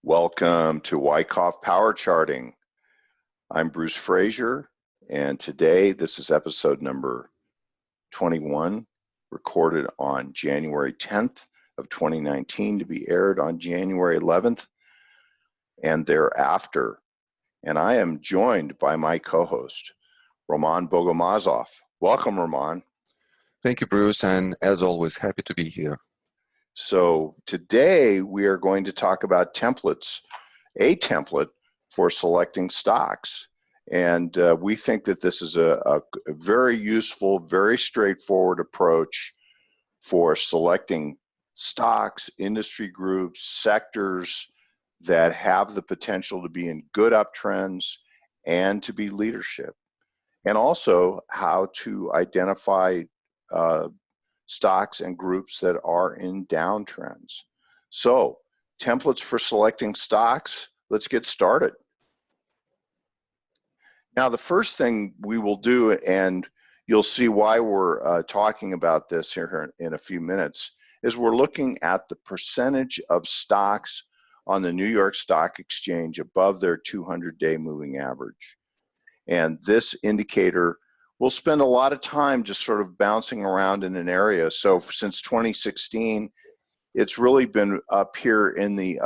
Welcome to Wyckoff Power Charting. I'm Bruce Frazier, and today this is episode number 21, recorded on January 10th of 2019 to be aired on January 11th and thereafter. And I am joined by my co-host, Roman Bogomazov. Welcome, Roman. Thank you, Bruce, and as always, happy to be here. So today we are going to talk about templates, a template for selecting stocks. And we think that this is a very useful, very straightforward approach for selecting stocks, industry groups, sectors that have the potential to be in good uptrends and to be leadership. And also how to identify stocks and groups that are in downtrends. So, templates for selecting stocks, let's get started. Now, the first thing we will do, and you'll see why we're talking about this here in a few minutes, is we're looking at the percentage of stocks on the New York Stock Exchange above their 200-day moving average. And this indicator we'll spend a lot of time just sort of bouncing around in an area. So since 2016, it's really been up here in the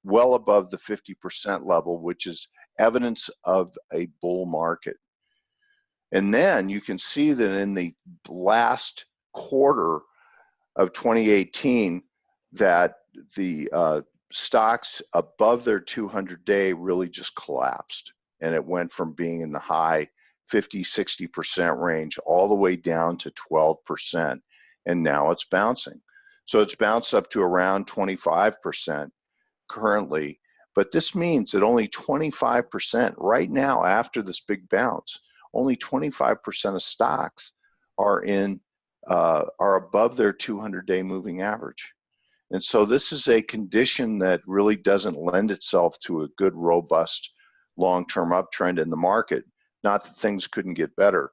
well above the 50% level, which is evidence of a bull market. And then you can see that in the last quarter of 2018, that the stocks above their 200-day really just collapsed. And it went from being in the high 50-60% range all the way down to 12%, and now it's bouncing. So it's bounced up to around 25% currently, but this means that only 25% right now, after this big bounce, only 25% of stocks are above their 200-day moving average. And so this is a condition that really doesn't lend itself to a good, robust long-term uptrend in the market. Not that things couldn't get better.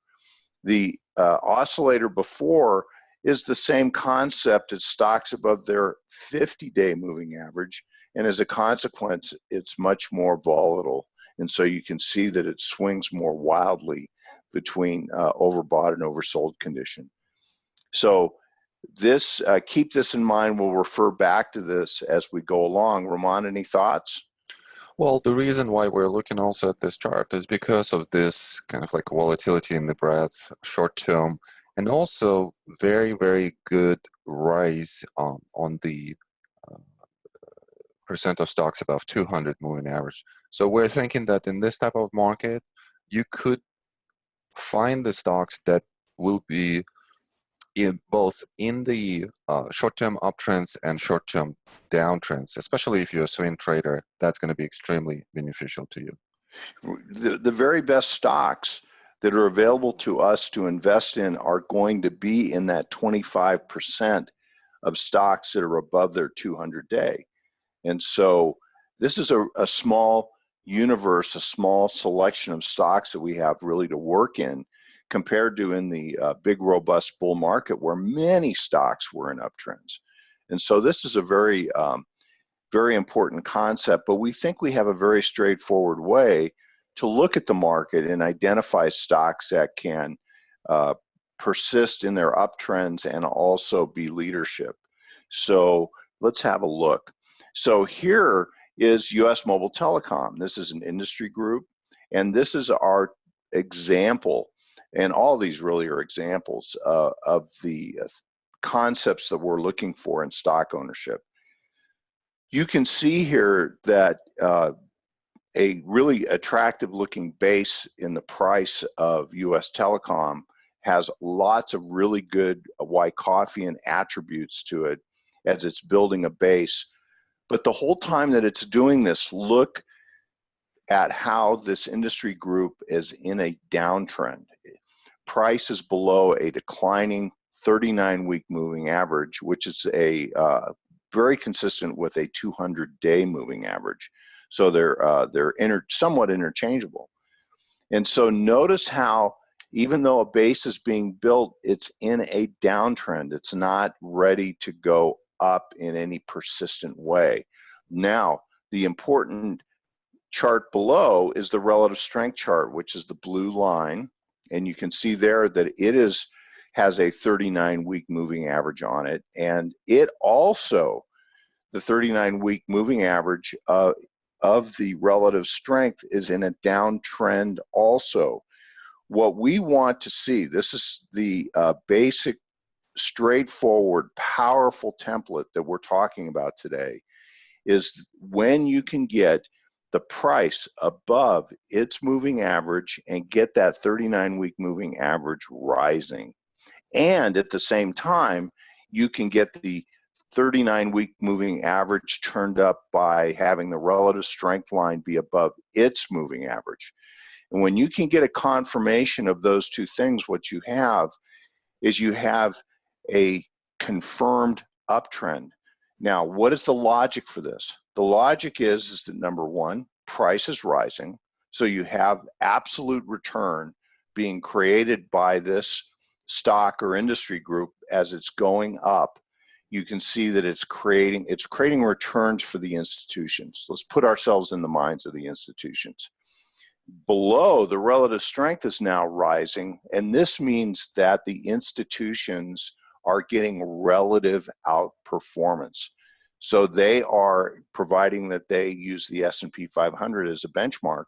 The oscillator before is the same concept as stocks above their 50-day moving average, and as a consequence, it's much more volatile. And so you can see that it swings more wildly between overbought and oversold condition. So this, keep this in mind. We'll refer back to this as we go along. Roman, any thoughts? Well, the reason why we're looking also at this chart is because of this kind of like volatility in the breadth, short term, and also very, very good rise on the percent of stocks above 200 moving average. So we're thinking that in this type of market, you could find the stocks that will be in both in the short-term uptrends and short-term downtrends, especially if you're a swing trader. That's going to be extremely beneficial to you. The very best stocks that are available to us to invest in are going to be in that 25% of stocks that are above their 200-day. And so this is a small universe, a small selection of stocks that we have really to work in, compared to in the big, robust bull market where many stocks were in uptrends. And so this is a very, very important concept, but we think we have a very straightforward way to look at the market and identify stocks that can persist in their uptrends and also be leadership. So let's have a look. So here is US Mobile Telecom. This is an industry group, and this is our example. And all these really are examples of the concepts that we're looking for in stock ownership. You can see here that a really attractive looking base in the price of US Telecom has lots of really good Wyckoffan attributes to it as it's building a base. But the whole time that it's doing this, look at how this industry group is in a downtrend. Price is below a declining 39-week moving average, which is a very consistent with a 200-day moving average. So they're somewhat interchangeable. And so notice how, even though a base is being built, it's in a downtrend. It's not ready to go up in any persistent way. Now, the important chart below is the relative strength chart, which is the blue line. And you can see there that it has a 39-week moving average on it. And it also, the 39-week moving average of the relative strength is in a downtrend also. What we want to see, this is the basic, straightforward, powerful template that we're talking about today, is when you can get the price above its moving average and get that 39-week moving average rising. And at the same time, you can get the 39-week moving average turned up by having the relative strength line be above its moving average. And when you can get a confirmation of those two things, what you have is you have a confirmed uptrend. Now, what is the logic for this? The logic is that number one, price is rising. So you have absolute return being created by this stock or industry group as it's going up. You can see that it's creating returns for the institutions. Let's put ourselves in the minds of the institutions. Below, the relative strength is now rising, and this means that the institutions are getting relative outperformance. So they are, providing that they use the S&P 500 as a benchmark,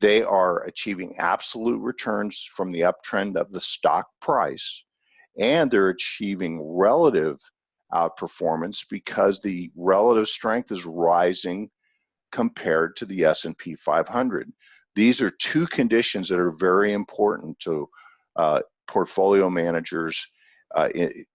they are achieving absolute returns from the uptrend of the stock price, and they're achieving relative outperformance because the relative strength is rising compared to the S&P 500. These are two conditions that are very important to portfolio managers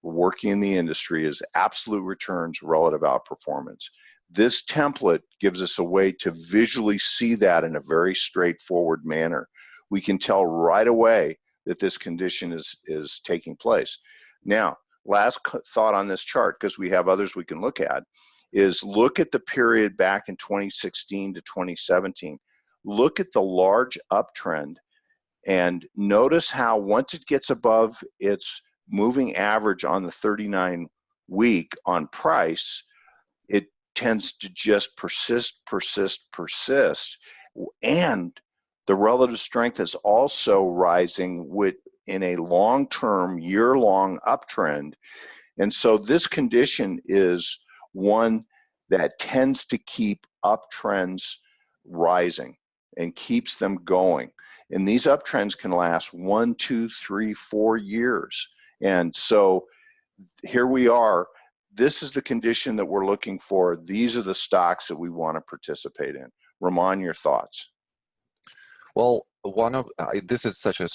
working in the industry, is absolute returns, relative outperformance. This template gives us a way to visually see that in a very straightforward manner. We can tell right away that this condition is taking place. Now, last thought on this chart, because we have others we can look at, is look at the period back in 2016 to 2017. Look at the large uptrend and notice how once it gets above its moving average on the 39-week on price, it tends to just persist. And the relative strength is also rising in a long-term, year-long uptrend. And so this condition is one that tends to keep uptrends rising and keeps them going. And these uptrends can last 1, 2, 3, 4 years. And so here we are. This is the condition that we're looking for. These are the stocks that we want to participate in. Ramon, your thoughts? Well, this is such a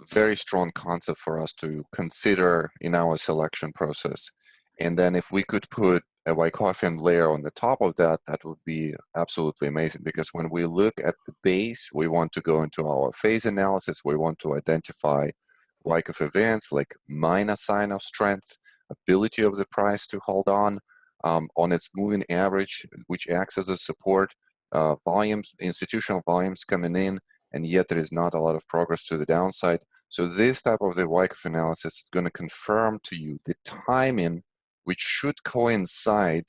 very strong concept for us to consider in our selection process. And then if we could put a Wyckoff layer on the top of that, that would be absolutely amazing, because when we look at the base, we want to go into our phase analysis. We want to identify Wyckoff events like minor sign of strength, ability of the price to hold on its moving average, which acts as a support, volumes, institutional volumes coming in, and yet there is not a lot of progress to the downside. So this type of the Wyckoff analysis is going to confirm to you the timing, which should coincide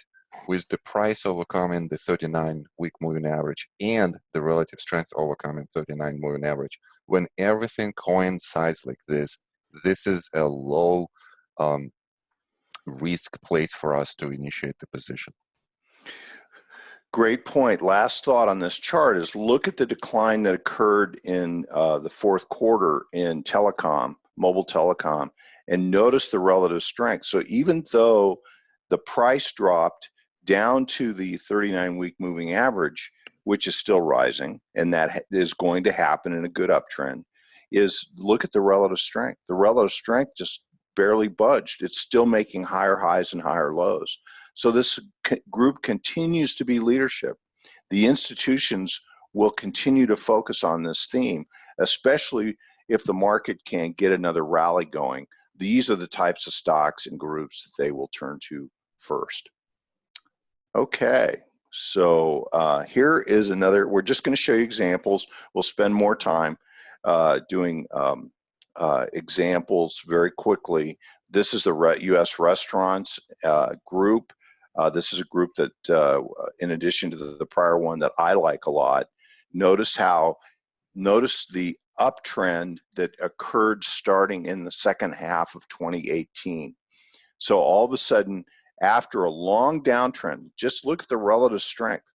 with the price overcoming the 39-week moving average and the relative strength overcoming 39 moving average. When everything coincides like this is a low risk place for us to initiate the position. Great point. Last thought on this chart is look at the decline that occurred in the fourth quarter in telecom, mobile telecom, and notice the relative strength. So even though the price dropped down to the 39-week moving average, which is still rising, and that is going to happen in a good uptrend, is look at the relative strength. The relative strength just barely budged. It's still making higher highs and higher lows. So this group continues to be leadership. The institutions will continue to focus on this theme, especially if the market can get another rally going. These are the types of stocks and groups that they will turn to first. Okay, so here is another, we're just going to show you examples. We'll spend more time doing examples very quickly. This is the U.S. restaurants group. This is a group that, in addition to the prior one that I like a lot, notice the uptrend that occurred starting in the second half of 2018. So all of a sudden, after a long downtrend, just look at the relative strength.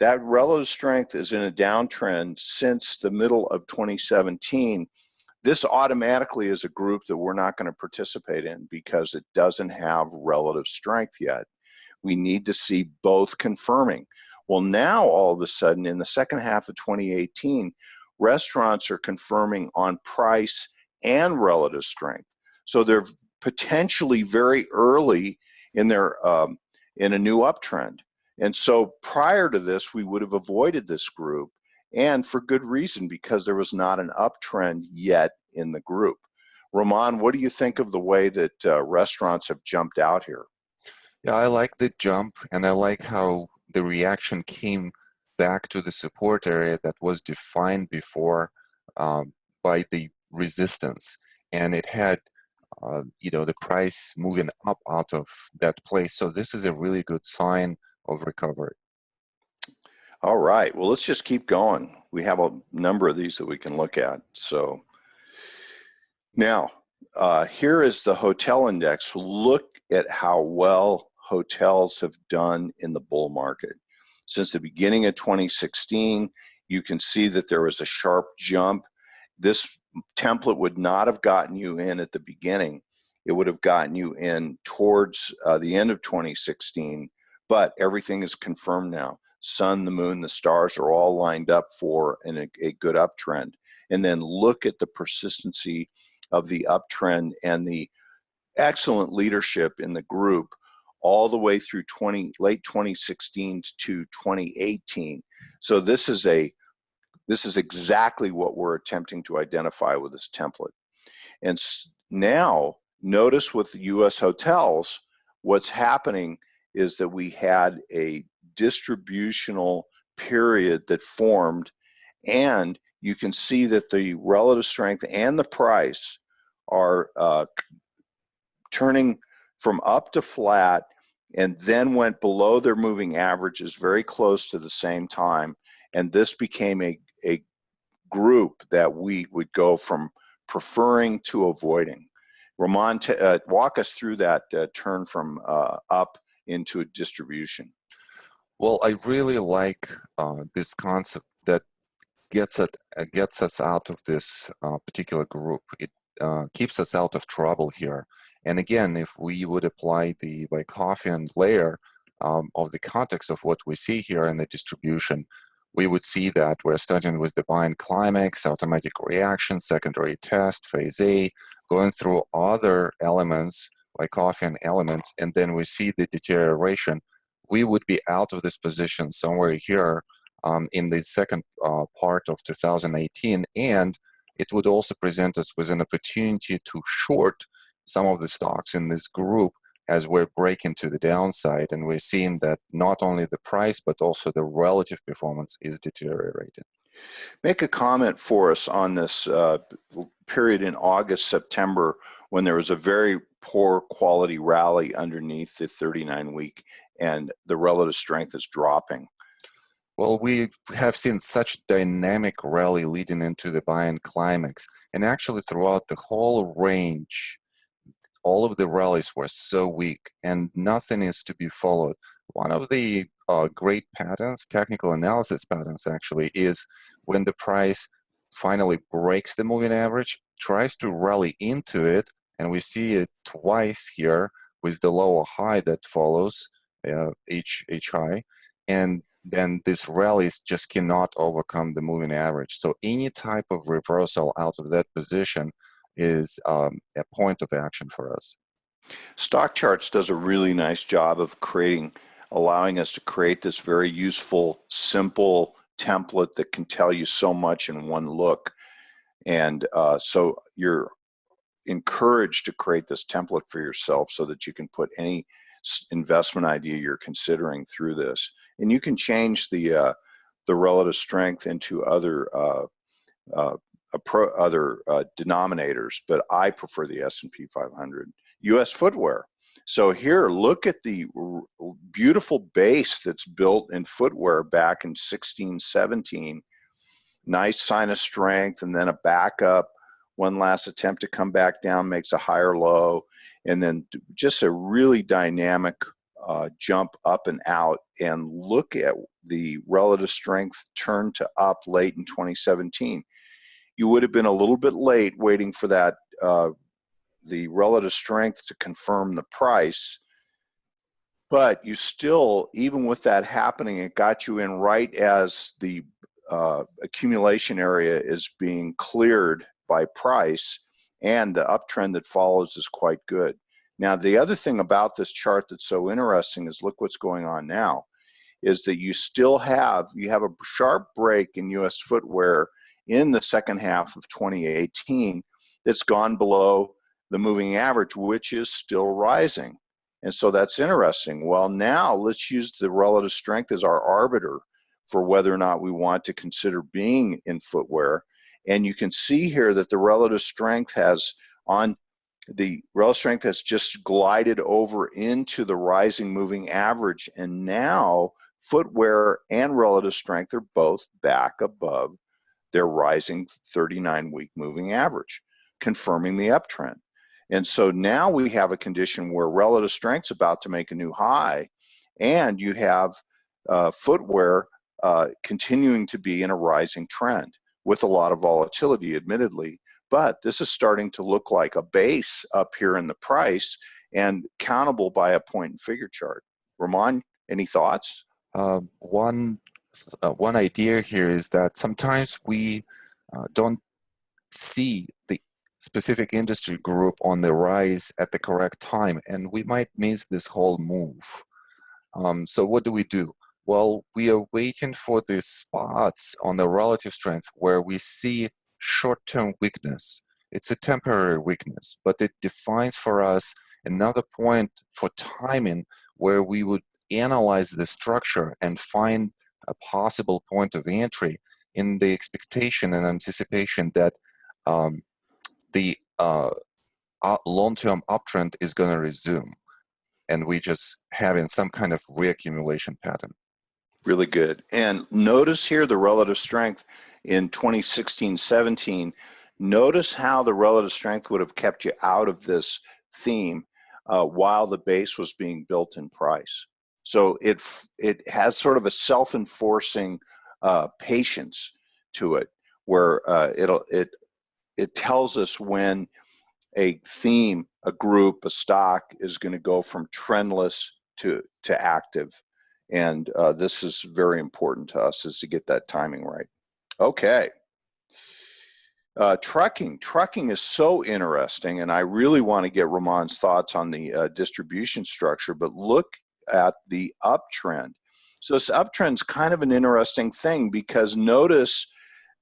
That relative strength is in a downtrend since the middle of 2017. This automatically is a group that we're not going to participate in because it doesn't have relative strength yet. We need to see both confirming. Well, now all of a sudden, in the second half of 2018, restaurants are confirming on price and relative strength. So they're potentially very early in their in a new uptrend. And so prior to this, we would have avoided this group, and for good reason, because there was not an uptrend yet in the group. Ramon, what do you think of the way that restaurants have jumped out here? Yeah, I like the jump, and I like how the reaction came back to the support area that was defined before by the resistance, and it had the price moving up out of that place. So this is a really good sign of recovery. All right, well, let's just keep going. We have a number of these that we can look at. So now, here is the hotel index. Look at how well hotels have done in the bull market. Since the beginning of 2016, you can see that there was a sharp jump. This template would not have gotten you in at the beginning. It would have gotten you in towards the end of 2016, but everything is confirmed now. Sun, the moon, the stars are all lined up for a good uptrend. And then look at the persistency of the uptrend and the excellent leadership in the group all the way through late 2016 to 2018. So this is exactly what we're attempting to identify with this template. And now notice with the U.S. hotels, what's happening is that we had a distributional period that formed, and you can see that the relative strength and the price are turning from up to flat, and then went below their moving averages very close to the same time. And this became a group that we would go from preferring to avoiding. Ramon, walk us through that turn from up into a distribution. Well, I really like this concept that gets us out of this particular group. It keeps us out of trouble here. And again, if we would apply the Wyckoff layer of the context of what we see here in the distribution, we would see that we're starting with the bind climax, automatic reaction, secondary test, phase A, going through other elements, Wyckoff elements, and then we see the deterioration. We would be out of this position somewhere here in the second part of 2018, and it would also present us with an opportunity to short some of the stocks in this group as we're breaking to the downside, and we're seeing that not only the price but also the relative performance is deteriorating. Make a comment for us on this period in August, September, when there was a very poor quality rally underneath the 39-week and the relative strength is dropping. Well, we have seen such dynamic rally leading into the buy-in climax, and actually throughout the whole range, all of the rallies were so weak and nothing is to be followed. One of the great patterns, technical analysis patterns actually, is when the price finally breaks the moving average, tries to rally into it, and we see it twice here with the lower high that follows H high, and then these rallies just cannot overcome the moving average. So any type of reversal out of that position is a point of action for us. Stock Charts does a really nice job of allowing us to create this very useful, simple template that can tell you so much in one look. And so you're encouraged to create this template for yourself so that you can put any investment idea you're considering through this. And you can change the relative strength into other denominators, but I prefer the S&P 500. U.S. Footwear. So here, look at the beautiful base that's built in footwear back in 16, 17. Nice sign of strength, and then a backup. One last attempt to come back down, makes a higher low, and then just a really dynamic jump up and out. And look at the relative strength turn to up late in 2017. You would have been a little bit late waiting for that, the relative strength to confirm the price. But you still, even with that happening, it got you in right as the accumulation area is being cleared by price, and the uptrend that follows is quite good. Now, the other thing about this chart that's so interesting is look what's going on now, is that you still have, you have a sharp break in US footwear in the second half of 2018 that's gone below the moving average, which is still rising. And so that's interesting. Well, now let's use the relative strength as our arbiter for whether or not we want to consider being in footwear. And you can see here that the relative strength has just glided over into the rising moving average. And now footwear and relative strength are both back above their rising 39-week moving average, confirming the uptrend. And so now we have a condition where relative strength's about to make a new high, and you have footwear continuing to be in a rising trend with a lot of volatility, admittedly. But this is starting to look like a base up here in the price and countable by a point and figure chart. Ramon, any thoughts? One idea here is that sometimes we don't see the specific industry group on the rise at the correct time, and we might miss this whole move. So what do? Well, we are waiting for the spots on the relative strength where we see short-term weakness. It's a temporary weakness, but it defines for us another point for timing where we would analyze the structure and find a possible point of entry in the expectation and anticipation that the long-term uptrend is going to resume, and we just having some kind of reaccumulation pattern. Really good. And notice here the relative strength in 2016-17. Notice how the relative strength would have kept you out of this theme while the base was being built in price. So it has sort of a self-enforcing patience to it, where it tells us when a theme, a group, a stock is going to go from trendless to active. And this is very important to us, is to get that timing right. Okay. Trucking is so interesting, and I really want to get Ramon's thoughts on the distribution structure, but look at the uptrend. So this uptrend is kind of an interesting thing, because notice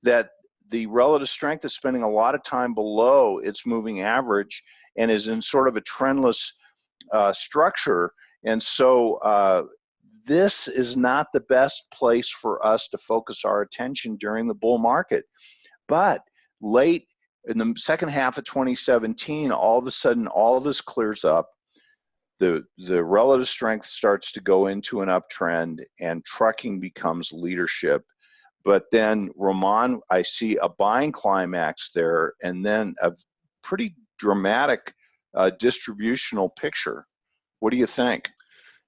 that the relative strength is spending a lot of time below its moving average and is in sort of a trendless structure. And so this is not the best place for us to focus our attention during the bull market. But late in the second half of 2017, all of a sudden, all of this clears up. The relative strength starts to go into an uptrend, and trucking becomes leadership. But then, Ramon, I see a buying climax there, and then a pretty dramatic distributional picture. What do you think?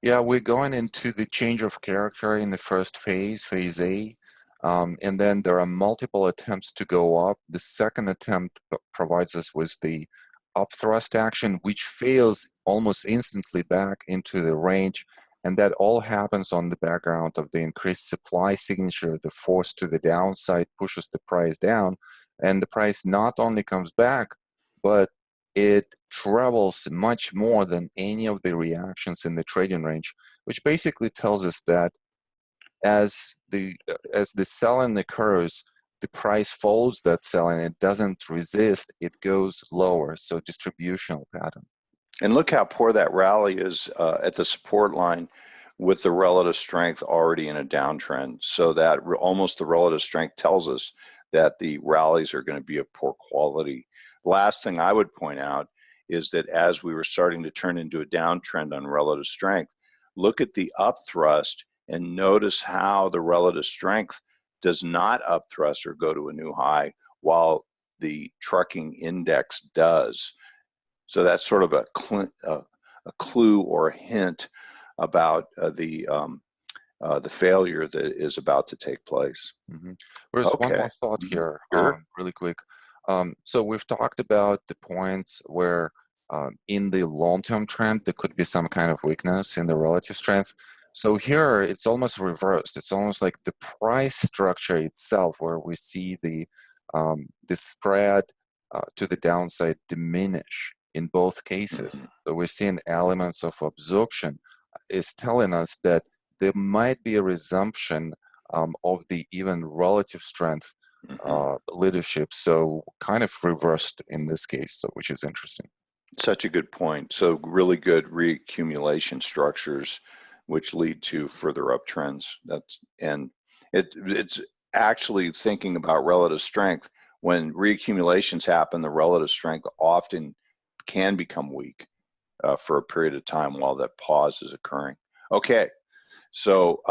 Yeah, we're going into the change of character in the first phase, phase A, and then there are multiple attempts to go up. The second attempt provides us with the upthrust action, which fails almost instantly back into the range, and that all happens on the background of the increased supply signature. The force to the downside pushes the price down, and the price not only comes back, but it travels much more than any of the reactions in the trading range, which basically tells us that as the selling occurs, the price follows that selling. It doesn't resist; it goes lower. So distributional pattern. And look how poor that rally is at the support line, with the relative strength already in a downtrend. So that almost the relative strength tells us that the rallies are going to be of poor quality. Last thing I would point out is that as we were starting to turn into a downtrend on relative strength, look at the up thrust and notice how the relative strength does not up thrust or go to a new high while the trucking index does. So that's sort of a clue or a hint about the failure that is about to take place. There's one Okay. more thought here, Sure. really quick. So we've talked about the points where in the long-term trend, there could be some kind of weakness in the relative strength. So here, it's almost reversed. It's almost like the price structure itself, where we see the spread to the downside diminish in both cases. So we're seeing elements of absorption is telling us that there might be a resumption of the even relative strength leadership. So kind of reversed in this case, so which is interesting. Such a good point. So really good reaccumulation structures, which lead to further uptrends. It's actually thinking about relative strength. When reaccumulations happen, the relative strength often can become weak for a period of time while that pause is occurring. Okay, so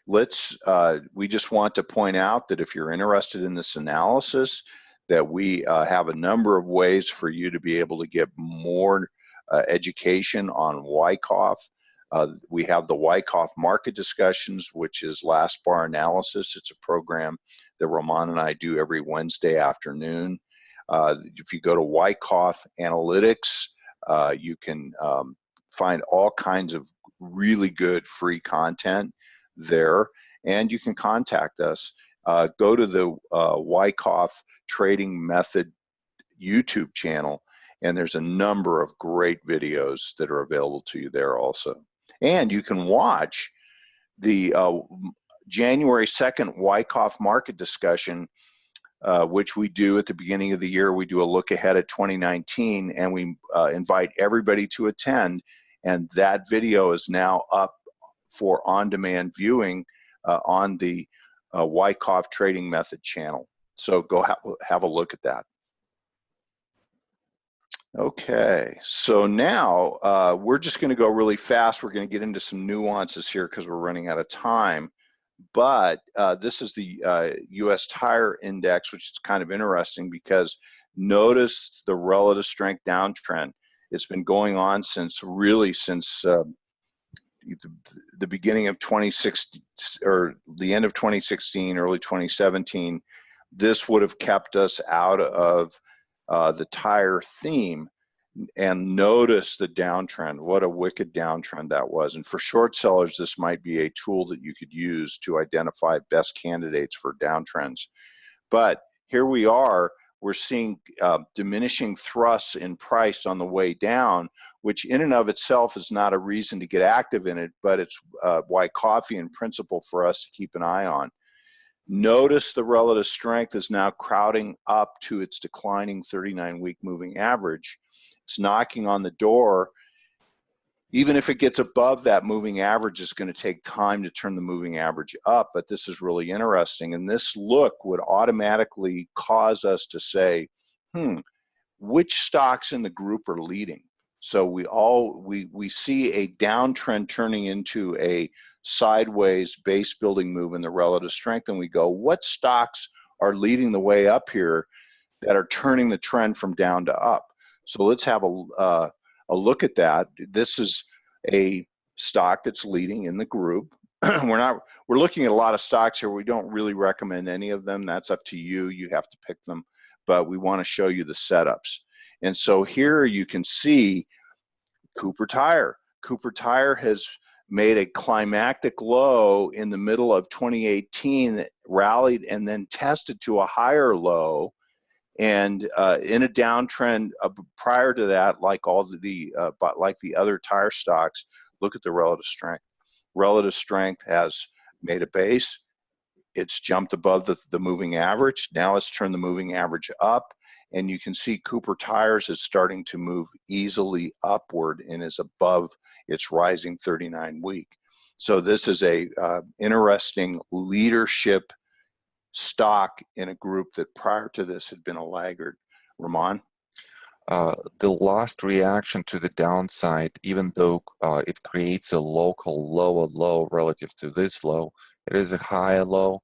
we just want to point out that if you're interested in this analysis, that we have a number of ways for you to be able to get more education on Wyckoff. We have the Wyckoff market discussions, which is last bar analysis. It's a program that Ramon and I do every Wednesday afternoon. If you go to Wyckoff Analytics, you can find all kinds of really good free content there, and you can contact us. Go to the Wyckoff Trading Method YouTube channel, and there's a number of great videos that are available to you there also. And you can watch the January 2nd Wyckoff market discussion, which we do at the beginning of the year. We do a look ahead at 2019, and we invite everybody to attend. And that video is now up for on-demand viewing on the Wyckoff Trading Method channel. So go have a look at that. Okay, so now we're just going to go really fast. We're going to get into some nuances here because we're running out of time. But this is the U.S. Tire Index, which is kind of interesting because notice the relative strength downtrend. It's been going on since the beginning of 2016 or the end of 2016, early 2017. This would have kept us out of the tire theme. And notice the downtrend. What a wicked downtrend that was. And for short sellers, this might be a tool that you could use to identify best candidates for downtrends. But here we are, we're seeing diminishing thrusts in price on the way down, which in and of itself is not a reason to get active in it, but it's Wyckoff-ian principle for us to keep an eye on. Notice the relative strength is now crowding up to its declining 39-week moving average. It's knocking on the door. Even if it gets above that moving average, it's going to take time to turn the moving average up, but this is really interesting. And this look would automatically cause us to say, which stocks in the group are leading? So we see a downtrend turning into a sideways base building move in the relative strength, and we go, what stocks are leading the way up here that are turning the trend from down to up? So let's have a look at that. This is a stock that's leading in the group. We're looking at a lot of stocks here. We don't really recommend any of them. That's up to you. You have to pick them, but we want to show you the setups. And so here you can see Cooper Tire. Cooper Tire has made a climactic low in the middle of 2018 that rallied and then tested to a higher low. And in a downtrend prior to that, like the other tire stocks, look at the relative strength. Relative strength has made a base. It's jumped above the moving average. Now it's turned the moving average up, and you can see Cooper Tires is starting to move easily upward and is above its rising 39-week. So this is a interesting leadership stock in a group that prior to this had been a laggard. Ramon? the last reaction to the downside, even though it creates a local lower low relative to this low, it is a higher low.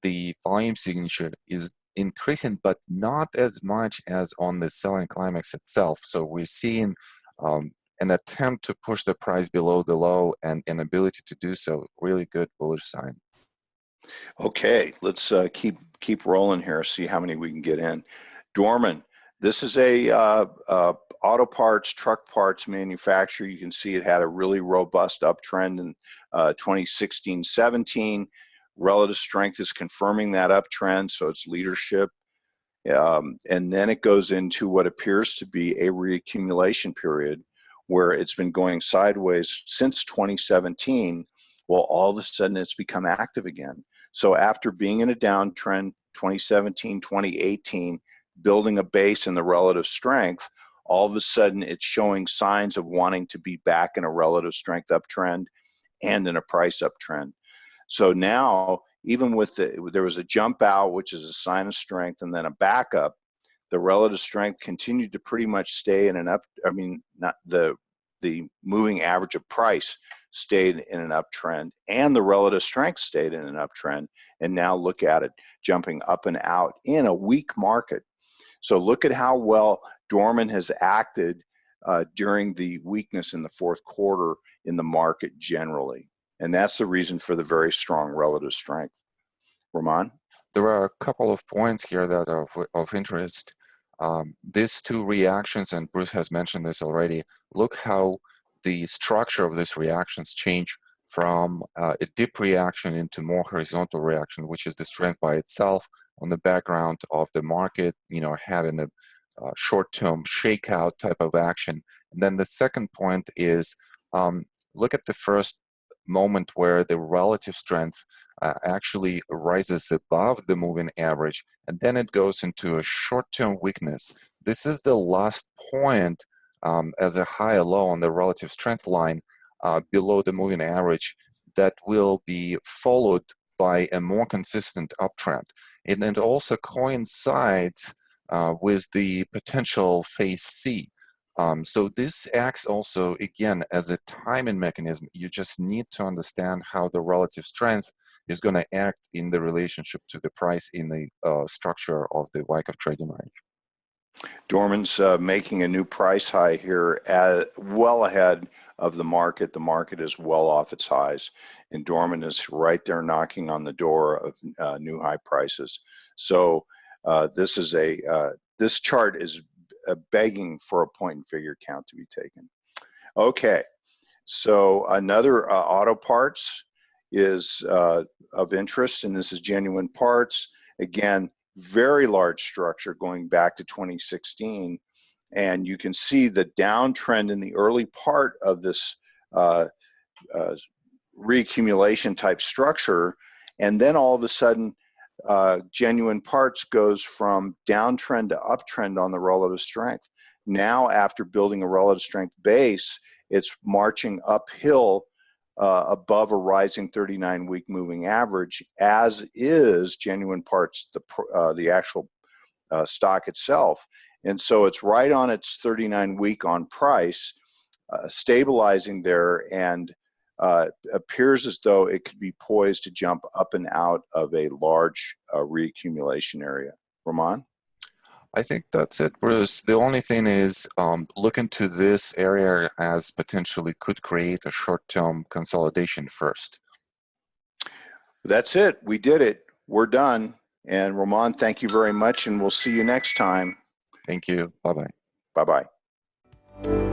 The volume signature is increasing, but not as much as on the selling climax itself. So we're seeing an attempt to push the price below the low and an ability to do so. Really good bullish sign. Okay, let's keep rolling here, see how many we can get in. Dorman, this is a auto parts, truck parts manufacturer. You can see it had a really robust uptrend in 2016-17. Relative strength is confirming that uptrend, so it's leadership. And then it goes into what appears to be a reaccumulation period where it's been going sideways since 2017. Well, all of a sudden it's become active again. So after being in a downtrend 2017, 2018, building a base in the relative strength, all of a sudden it's showing signs of wanting to be back in a relative strength uptrend and in a price uptrend. So now, even with there was a jump out, which is a sign of strength, and then a backup, the relative strength continued to pretty much stay in an up, I mean, not the moving average of price stayed in an uptrend, and the relative strength stayed in an uptrend. And now look at it jumping up and out in a weak market. So look at how well Dorman has acted during the weakness in the fourth quarter in the market generally. And that's the reason for the very strong relative strength. Ramon? There are a couple of points here that are of interest. These two reactions, and Bruce has mentioned this already, look how the structure of these reactions change from a dip reaction into more horizontal reaction, which is the strength by itself on the background of the market, having a short-term shakeout type of action. And then the second point is look at the first moment where the relative strength actually rises above the moving average, and then it goes into a short-term weakness. This is the last point as a higher low on the relative strength line below the moving average that will be followed by a more consistent uptrend. And it also coincides with the potential phase C. So this acts also, again, as a timing mechanism. You just need to understand how the relative strength is going to act in the relationship to the price in the structure of the Wyckoff trading range. Dorman's making a new price high here, well ahead of the market. The market is well off its highs, and Dorman is right there knocking on the door of new high prices. So this chart is begging for a point and figure count to be taken. Okay, so another auto parts is of interest, and this is Genuine Parts. Again, very large structure going back to 2016, and you can see the downtrend in the early part of this reaccumulation type structure, and then all of a sudden Genuine Parts goes from downtrend to uptrend on the relative strength. Now, after building a relative strength base, it's marching uphill above a rising 39-week moving average, as is Genuine Parts, the actual stock itself. And so it's right on its 39-week on price, stabilizing there, and appears as though it could be poised to jump up and out of a large reaccumulation area. Ramon? I think that's it, Bruce. The only thing is look into this area as potentially could create a short-term consolidation first. That's it. We did it. We're done. And Ramon, thank you very much, and we'll see you next time. Thank you. Bye-bye. Bye-bye.